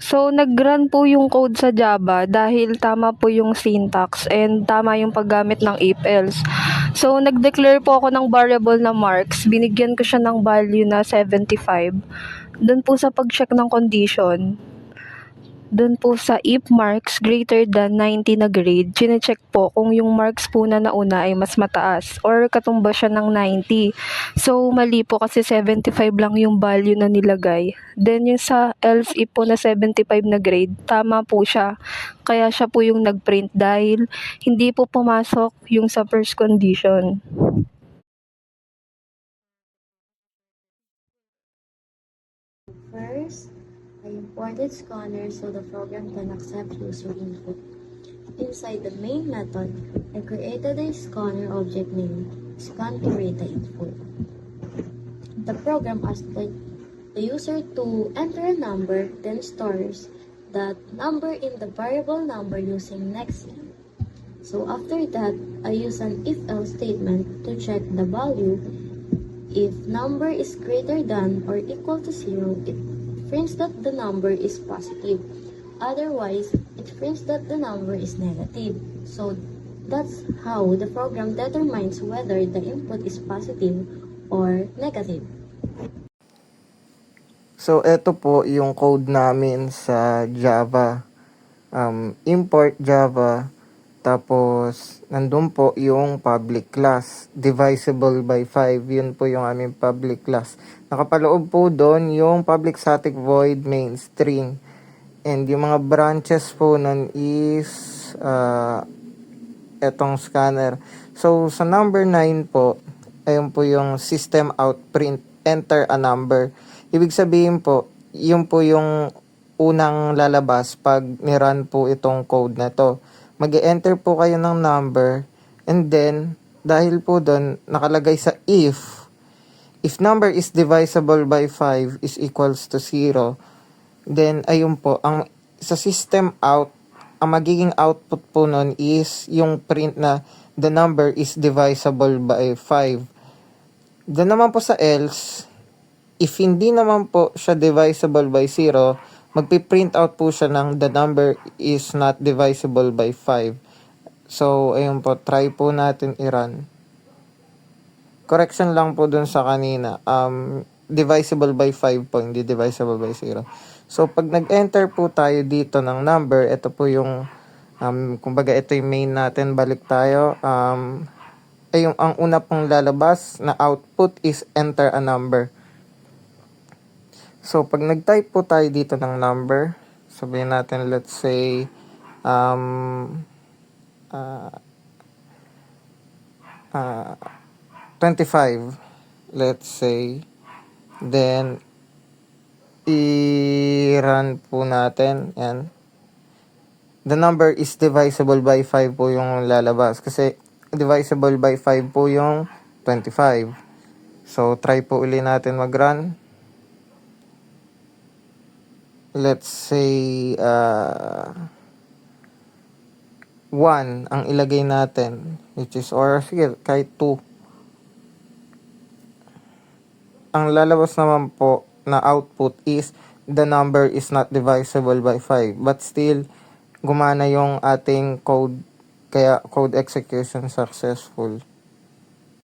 So, nag-run po yung code sa Java dahil tama po yung syntax and tama yung paggamit ng if-else. So, nag-declare po ako ng variable na marks. Binigyan ko siya ng value na 75. Doon po sa pag-check ng condition, doon po sa if marks greater than 90 na grade, chine-check po kung yung marks po na nauna ay mas mataas or katumba siya ng 90. So, mali po kasi 75 lang yung value na nilagay. Then, yung sa else if po na 75 na grade, tama po siya. Kaya siya po yung nag-print dahil hindi po pumasok yung sa first condition. First, I imported scanner so the program can accept user input. Inside the main method, I created a scanner object named scan2data-info. The program asks the user to enter a number, then stores that number in the variable number using nextInt. So after that, I use an if-else statement to check the value. If number is greater than or equal to 0, it prints that the number is positive. Otherwise, it prints that the number is negative. So that's how the program determines whether the input is positive or negative. So, eto po yung code namin sa Java. Import Java, tapos nandun po yung public class, divisible by 5, yun po yung aming public class. Nakapaloob po doon yung public static void main string, and yung mga branches po nun is etong scanner. So sa number 9 po, ayun po yung system out print enter a number. Ibig sabihin po, yun po yung unang lalabas pag nirun po itong code na to. Mag-enter po kayo ng number, and then dahil po doon nakalagay sa if number is divisible by 5 is equals to 0, then ayun po, ang sa system out, ang magiging output po nun is yung print na the number is divisible by 5. Then naman po sa else, if hindi naman po siya divisible by 0, magpi-print out po siya ng the number is not divisible by 5. So, ayun po, try po natin i-run. Correction lang po dun sa kanina. Divisible by 5 po, hindi divisible by 0. So, pag nag-enter po tayo dito ng number, ito po yung, kumbaga ito yung main natin, balik tayo. Yung ang una pong lalabas na output is enter a number. So, pag nag-type po tayo dito ng number, sabihin natin, let's say, 25, let's say, then, i-run po natin, yan. The number is divisible by 5 po yung lalabas, kasi divisible by 5 po yung 25. So, try po uli natin mag-run. Let's say 1 ang ilagay natin, which is, or sige, kahit 2. Ang lalabas naman po na output is the number is not divisible by 5, but still gumana yung ating code, kaya code execution successful.